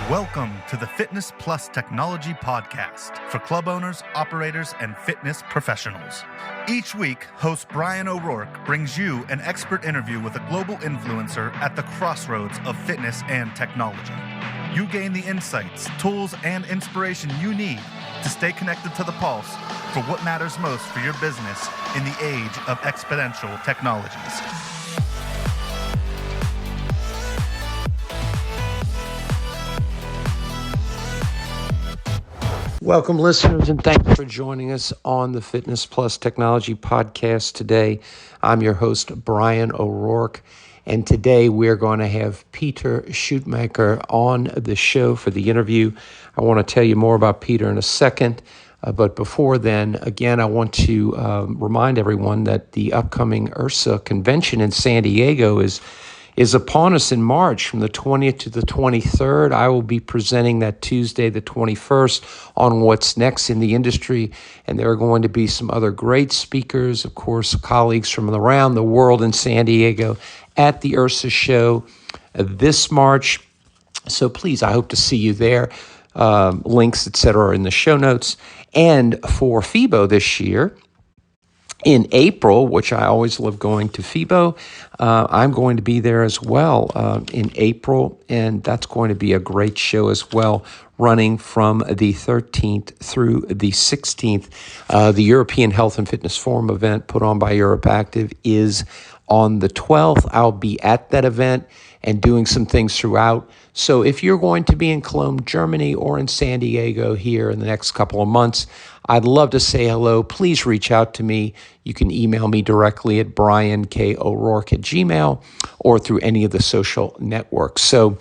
Welcome to the Fitness Plus Technology Podcast for club owners, operators, and fitness professionals. Each week, host Bryan O'Rourke brings you an expert interview with a global influencer at the crossroads of fitness and technology. You gain the insights, tools, and inspiration you need to stay connected to the pulse for what matters most for your business in the age of exponential technologies. Welcome, listeners, and thanks for joining us on the Fitness Plus Technology Podcast today. I'm your host, Bryan O'Rourke, and today we're going to have Pieter Schuitermaker on the show for the interview. I want to tell you more about Pieter in a second, but before then, again, I want to remind everyone that the upcoming IHRSA convention in San Diego is upon us in March from the 20th to the 23rd. I will be presenting that Tuesday, the 21st, on what's next in the industry. And there are going to be some other great speakers, of course, colleagues from around the world in San Diego at the IHRSA show this March. So please, I hope to see you there. Links, etc., are in the show notes. And for FIBO this year, in April, which I always love going to FIBO, I'm going to be there as well in April, and that's going to be a great show as well, running from the 13th through the 16th. The European Health and Fitness Forum event put on by Europe Active is on the 12th. I'll be at that event and doing some things throughout. So if you're going to be in Cologne, Germany, or in San Diego here in the next couple of months, I'd love to say hello. Please reach out to me. You can email me directly at bryankO'Rourke@gmail.com or through any of the social networks. So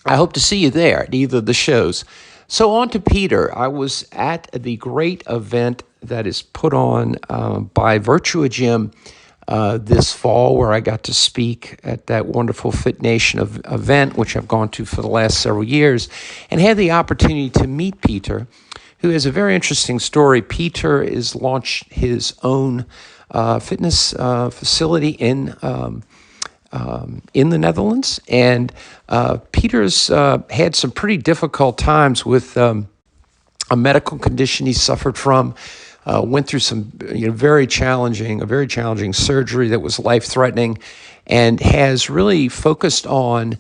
I hope to see you there at either of the shows. So on to Pieter. I was at the great event that is put on by Virtuagym this fall, where I got to speak at that wonderful FitNation event, which I've gone to for the last several years, and had the opportunity to meet Pieter, who has a very interesting story. Pieter has launched his own fitness facility in the Netherlands, and Pieter's had some pretty difficult times with a medical condition he suffered from. Went through some very challenging surgery that was life-threatening, and has really focused on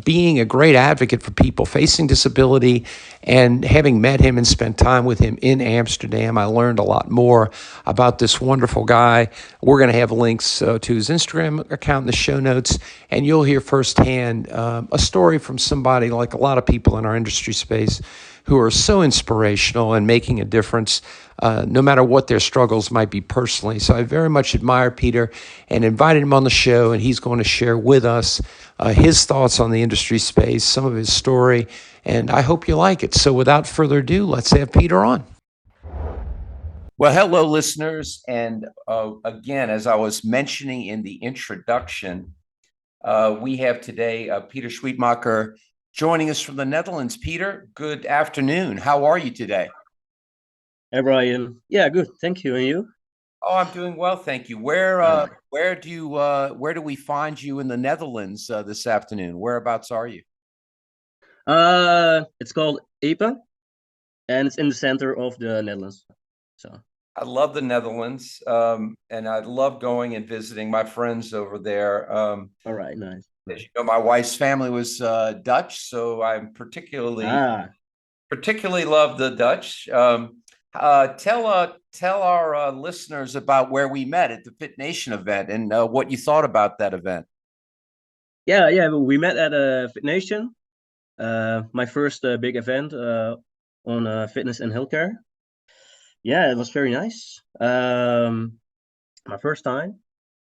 being a great advocate for people facing disability. And having met him and spent time with him in Amsterdam, I learned a lot more about this wonderful guy. We're going to have links to his Instagram account in the show notes, and you'll hear firsthand a story from somebody like a lot of people in our industry space who are so inspirational and making a difference, no matter what their struggles might be personally. So I very much admire Pieter and invited him on the show, and he's going to share with us his thoughts on the industry space, some of his story, and I hope you like it. So without further ado, let's have Pieter on. Well, hello, listeners. And again, as I was mentioning in the introduction, we have today Pieter Schuitermaker joining us from the Netherlands. Pieter, good afternoon. How are you today? Hey, Bryan. Yeah, good. Thank you. And you? Oh, I'm doing well, thank you. Where do we find you in the Netherlands this afternoon? Whereabouts are you? It's called EPA, and it's in the center of the Netherlands. So I love the Netherlands, and I love going and visiting my friends over there. All right, nice. As you know, my wife's family was Dutch, so I'm particularly love the Dutch. Tell our listeners about where we met at the FitNation event and what you thought about that event. Yeah, we met at FitNation, my first big event on fitness and healthcare. Yeah, it was very nice. My first time,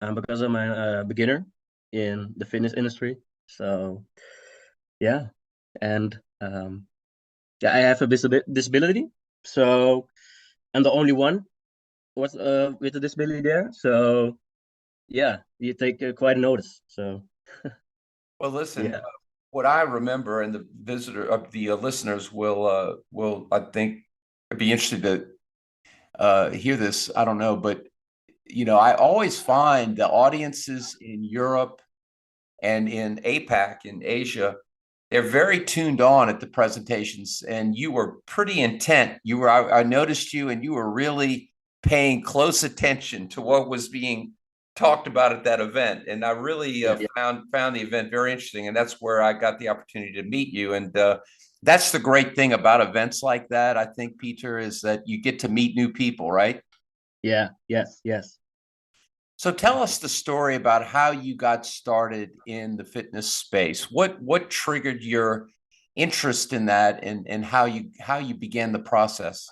because I'm a beginner in the fitness industry. So yeah, and I have a disability, so I'm the only one with a disability there. So yeah, you take quite a notice. So well, listen, what I remember, and the listeners will I think be interested to hear this. I don't know, but I always find the audiences in Europe and in APAC in Asia They're very tuned on at the presentations, and you were pretty intent. I noticed you, and you were really paying close attention to what was being talked about at that event. And I really found the event very interesting, and that's where I got the opportunity to meet you. And that's the great thing about events like that, I think, Pieter, is that you get to meet new people, right? Yeah, yes. So tell us the story about how you got started in the fitness space. What triggered your interest in that, and how you began the process?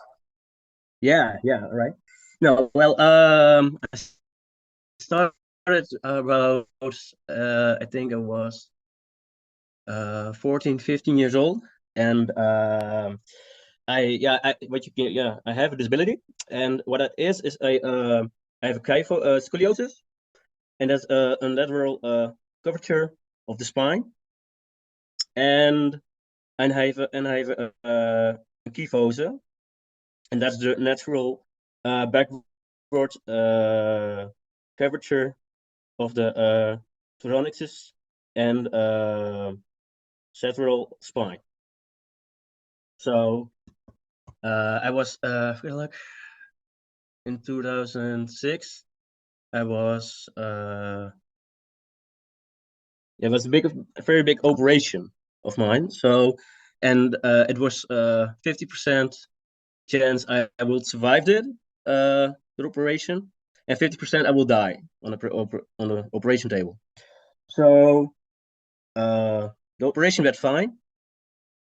Yeah, right. No, well, I started about I think I was 14, 15 years old, and I have a disability, and what that is I have a scoliosis, and that's a lateral curvature of the spine, and I have a kyphose, and that's the natural backward curvature of the thoracic and lateral spine. So I was feel like in 2006 I was it was a very big operation of mine. So and it was 50% chance I will survive the operation, and 50% I will die on the operation table. So the operation went fine,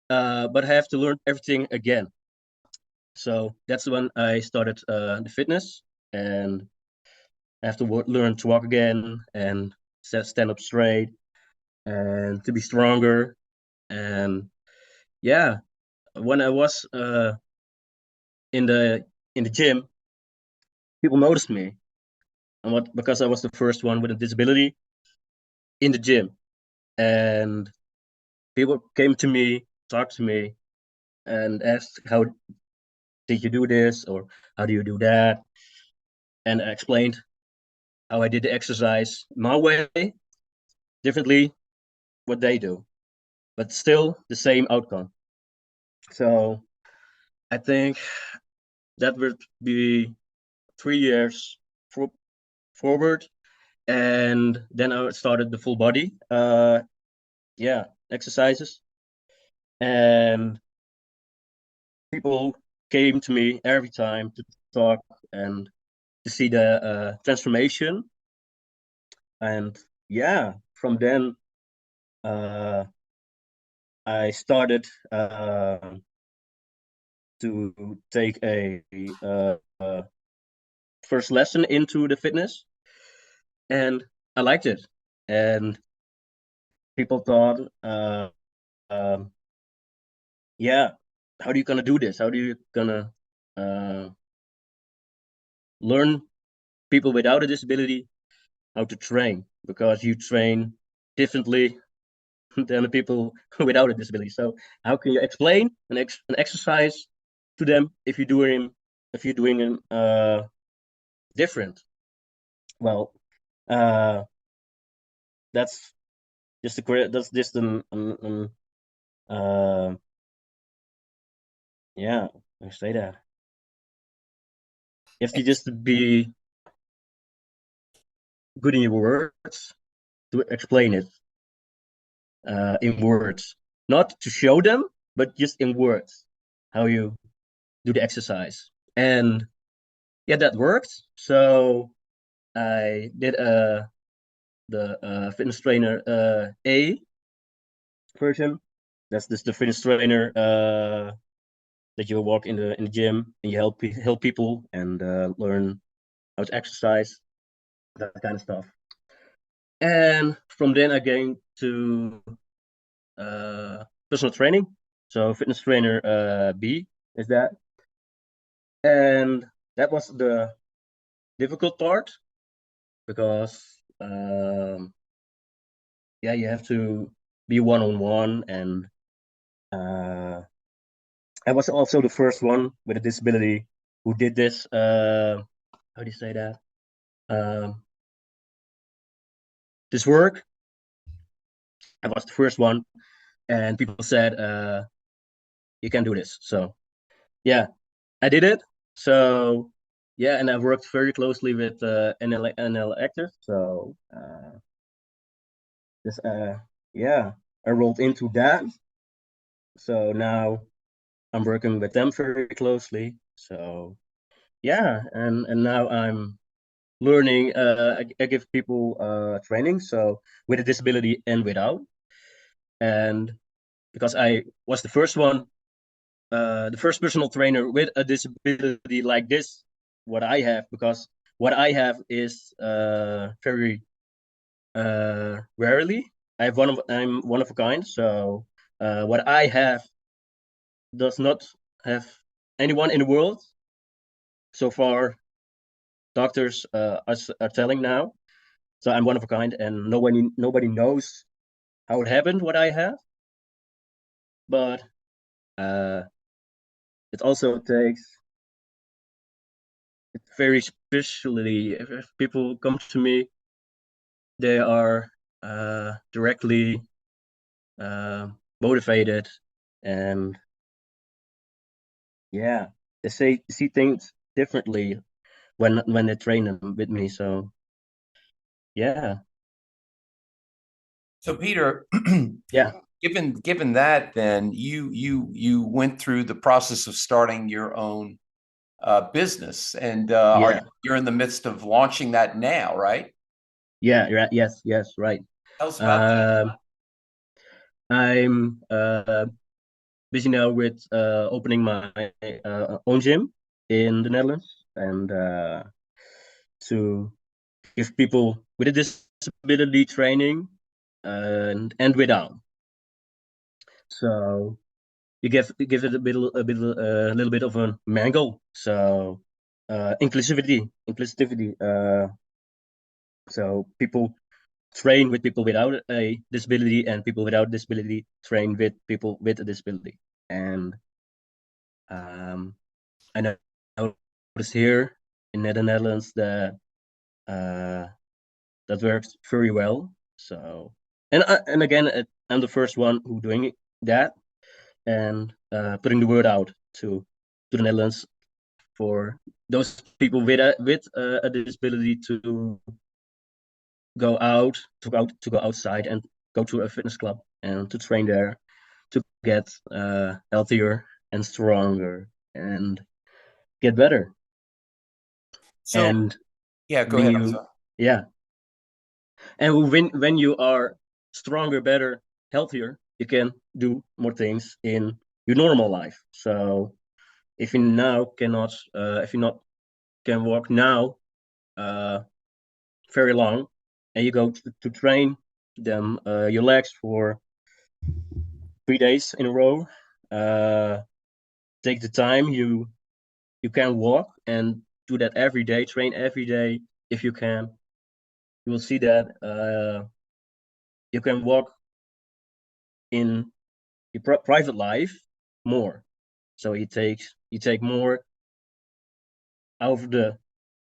but I have to learn everything again. So that's when I started the fitness, and I have to learn to walk again and stand up straight and to be stronger. And yeah, when I was in the gym, people noticed me, and because I was the first one with a disability in the gym, and people came to me, talked to me, and asked, "How did you do this?" or "How do you do that?" And I explained how I did the exercise my way, differently what they do, but still the same outcome. So I think that would be 3 years forward, and then I started the full body, exercises, and people came to me every time to talk and to see the transformation. And yeah, from then I started to take a first lesson into the fitness, and I liked it. And people thought, um, yeah, how are you gonna do this? How are you gonna uh, learn people without a disability how to train? Because you train differently than the people without a disability. So how can you explain an exercise to them if you're doing them different? Well, uh, that's that's just uh, yeah, I say that. You have to just be good in your words to explain it in words, not to show them, but just in words how you do the exercise. And yeah, that worked. So I did the fitness trainer A version. That's just the fitness trainer that you walk in the gym and you help people and learn how to exercise, that kind of stuff. And from then I came to personal training. So fitness trainer B is that, and that was the difficult part because you have to be one-on-one, and I was also the first one with a disability who did this. How do you say that? This work. I was the first one, and people said, you can do this. So yeah, I did it. So yeah, and I worked very closely with NL actors. So this yeah, I rolled into that. So now I'm working with them very closely. So yeah, and now I'm learning. I give people training, so with a disability and without, and because I was the first personal trainer with a disability like this, what I have, because what I have is very rarely. I'm one of a kind, so what I have does not have anyone in the world so far. Doctors are telling now, so I'm one of a kind, and nobody knows how it happened. What I have, but uh, it also takes very especially if people come to me, they are directly uh, motivated, and yeah, they see things differently when they train them with me. So yeah, So Peter, yeah, given that, then you went through the process of starting your own business, and yeah, you're in the midst of launching that now, right? yeah, right, yes, right. Tell us about that. Um, I'm busy now with opening my own gym in the Netherlands, and to give people with a disability training and without. So you give it a little bit of a mangle. So inclusivity. So people train with people without a disability, and people without disability train with people with a disability. And um, I noticed here in the Netherlands that uh, that works very well. So and again, I'm the first one who doing that, and putting the word out to the Netherlands for those people with a disability to go outside and go to a fitness club and to train there to get healthier and stronger and get better. So And yeah, go when ahead. I'm you sorry. yeah, and when you are stronger, better, healthier, you can do more things in your normal life. So if you now cannot if you not can walk now uh, very long, and you go to train them your legs for 3 days in a row, uh, take the time you can walk and do that every day, train every day if you can. You will see that you can walk in your private life more. So you take more out of the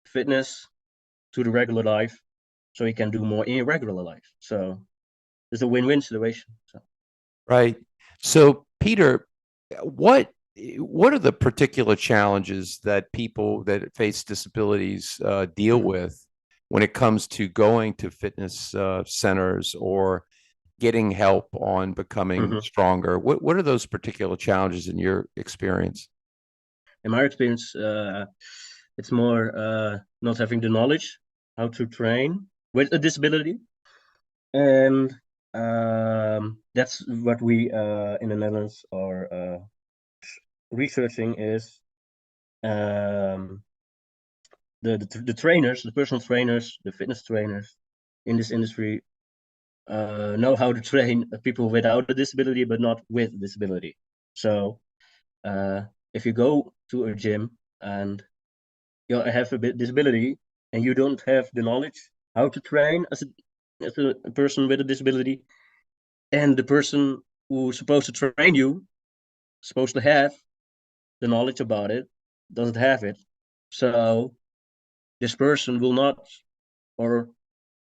fitness to the regular life, so you can do more in your regular life. So it's a win-win situation. So Right. So, Peter, what what are the particular challenges that people that face disabilities deal with when it comes to going to fitness centers or getting help on becoming mhm. stronger? What are those particular challenges in your experience? In my experience, it's more not having the knowledge how to train with a disability, and that's what we in the Netherlands are researching is um, the trainers, the personal trainers, the fitness trainers in this industry know how to train people without a disability, but not with a disability. So uh, if you go to a gym and you have a disability and you don't have the knowledge how to train as a person with a disability, and the person who's supposed to train you, supposed to have the knowledge about it, doesn't have it. So this person will not or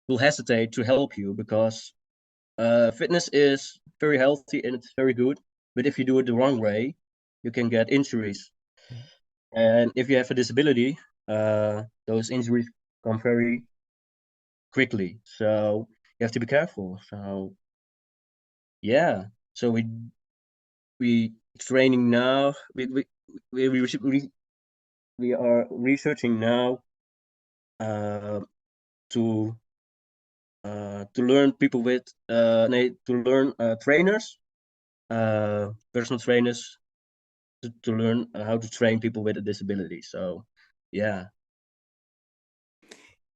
will hesitate to help you because Fitness is very healthy and it's very good, but if you do it the wrong way, you can get injuries. Yeah. And if you have a disability, those injuries come very quickly. So you have to be careful. So yeah, so we training now. We are researching now uh, to to learn people with to learn trainers, personal trainers to learn how to train people with a disability. So yeah,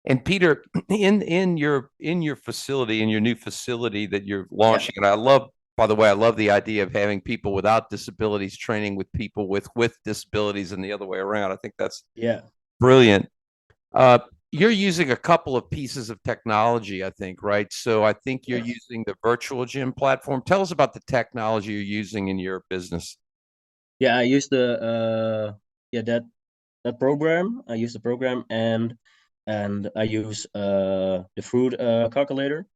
And Peter, in your facility, in your new facility that you're yeah, launching, and I love, by the way, I love the idea of having people without disabilities training with people with disabilities and the other way around. I think that's yeah, brilliant. Uh, you're using a couple of pieces of technology, I think, right? So I think you're yes, using the Virtuagym platform. Tell us about the technology you're using in your business. yeah. I use the yeah that program. I use the program and I use the food calculator.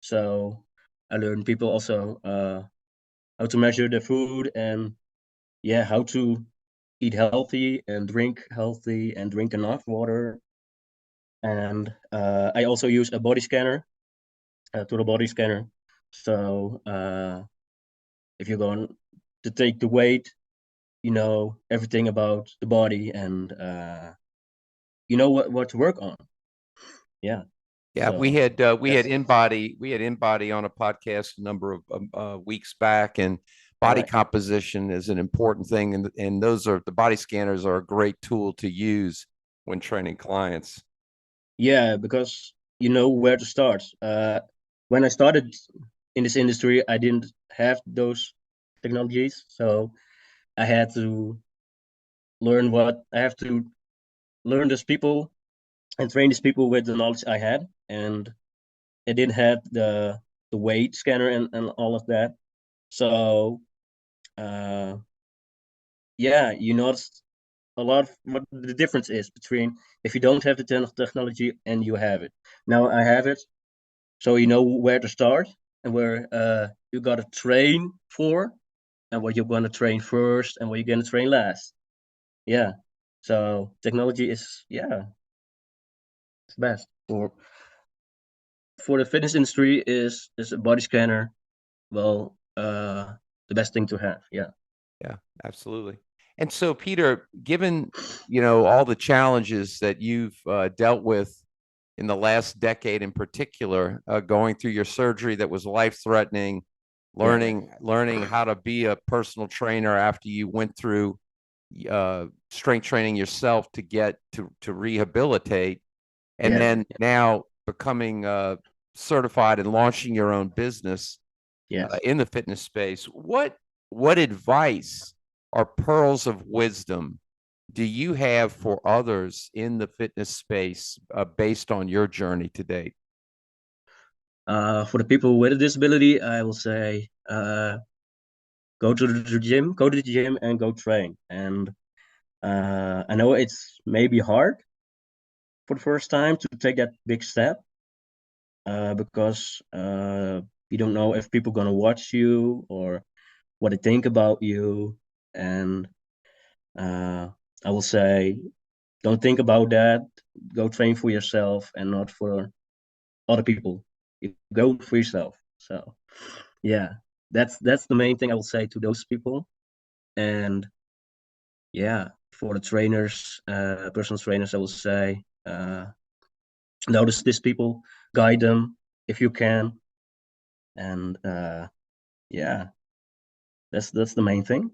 So I learn people also how to measure the food and yeah how to eat healthy and drink enough water. And I also use a body scanner, total body scanner. So if you're going to take the weight, you know everything about the body and you know what to work on. Yeah. Yeah, So we had that's InBody on a podcast a number of weeks back, and all body right. composition is an important thing, and those are the body scanners are a great tool to use when training clients. Yeah, because you know where to start. When I started in this industry, I didn't have those technologies, so I had to I have to learn these people and train these people with the knowledge I had, and I didn't have the weight scanner and all of that. So uh, yeah, you noticed a lot of what the difference is between if you don't have the technology and you have it. Now I have it, so you know where to start and where you gotta train for, and what you're gonna train first and what you're gonna train last. Yeah. So technology is it's best for the fitness industry is a body scanner. Well, the best thing to have. Yeah. Yeah, absolutely. And so, Peter, given all the challenges that you've dealt with in the last decade, in particular, going through your surgery that was life-threatening, Yeah. learning how to be a personal trainer after you went through strength training yourself to get to rehabilitate, and Yeah. then now becoming certified and launching your own business Yes. in the fitness space. What advice or pearls of wisdom do you have for others in the fitness space based on your journey to date? For the people with a disability, I will say go to the gym and go train. And I know it's maybe hard for the first time to take that big step because you don't know if people gonna watch you or what they think about you. And uh, I will say, don't think about that. Go train for yourself and not for other people. You go for yourself. So yeah, that's the main thing I will say to those people. And yeah, for the trainers, personal trainers, I will say, notice these people, guide them if you can, and yeah, that's the main thing.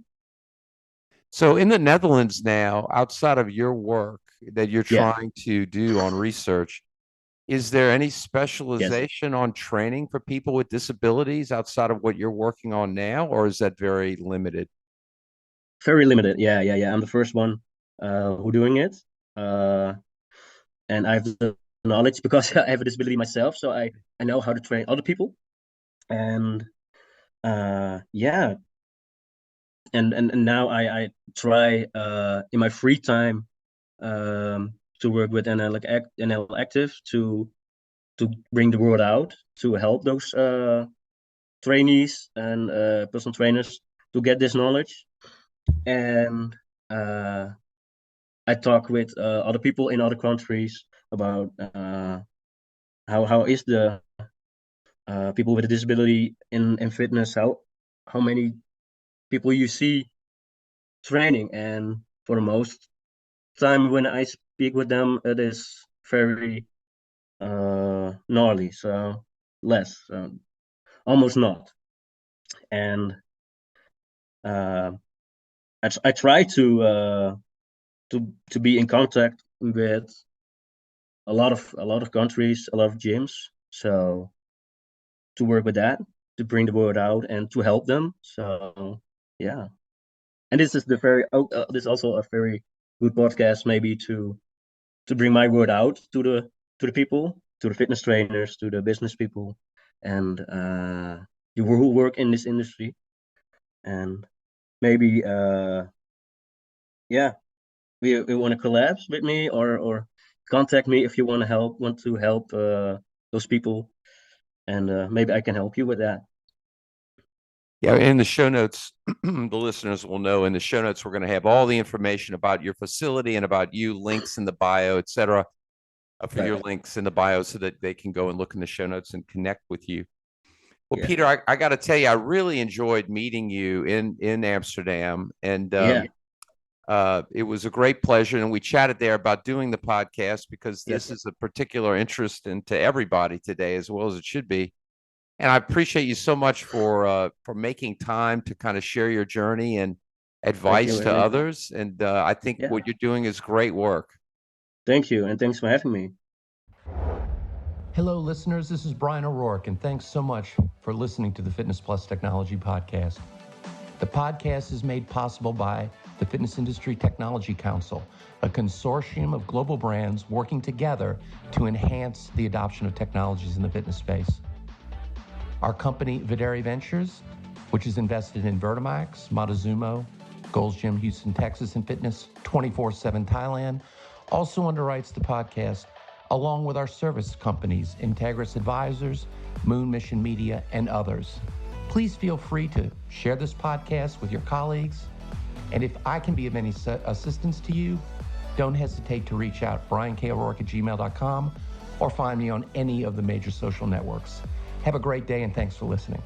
So in the Netherlands now, outside of your work that you're Yeah, trying to do on research, is there any yes, specialization on training for people with disabilities outside of what you're working on now, or is that very limited? very limited. Yeah. I'm the first one who doing it, uh, and I have the knowledge because I have a disability myself, so I know how to train other people, and yeah, and now I try in my free time to work with NL Active to bring the word out, to help those trainees and personal trainers to get this knowledge. And I talk with other people in other countries about how is the people with a disability in fitness, how many people you see training. And for the most time when I speak with them, it is very gnarly, so less, almost not. And I try to be in contact with a lot of countries, a lot of gyms, so to work with that, to bring the word out and to help them. So yeah, and this is this is also a very good podcast, maybe to bring my word out to the people, to the fitness trainers, to the business people, and who work in this industry. And maybe yeah, we want to collab with me, or contact me if you want to help those people, and maybe I can help you with that. Yeah, in the show notes, the listeners will know in the show notes, we're going to have all the information about your facility and about you, links in the bio, et cetera, for your Right. links in the bio so that they can go and look in the show notes and connect with you. Well, Yeah. Peter, I got to tell you, I really enjoyed meeting you in Amsterdam, and Yeah. it was a great pleasure. And we chatted there about doing the podcast because this Yes. is a particular interest into everybody today, as well as it should be. And I appreciate you so much for making time to kind of share your journey and Thank you advice to very much. others. And I think Yeah. what you're doing is great work. Thank you, and thanks for having me. Hello, listeners. This is Bryan O'Rourke, and thanks so much for listening to the Fitness Plus Technology Podcast. The podcast is made possible by the Fitness Industry Technology Council, a consortium of global brands working together to enhance the adoption of technologies in the fitness space. Our company, Videri Ventures, which is invested in Vertimax, Montezuma, Gold's Gym, Houston, Texas, and Fitness 24/7 Thailand, also underwrites the podcast, along with our service companies, Integris Advisors, Moon Mission Media, and others. Please feel free to share this podcast with your colleagues. And if I can be of any assistance to you, don't hesitate to reach out, bryanko'rourke@gmail.com, or find me on any of the major social networks. Have a great day, and thanks for listening.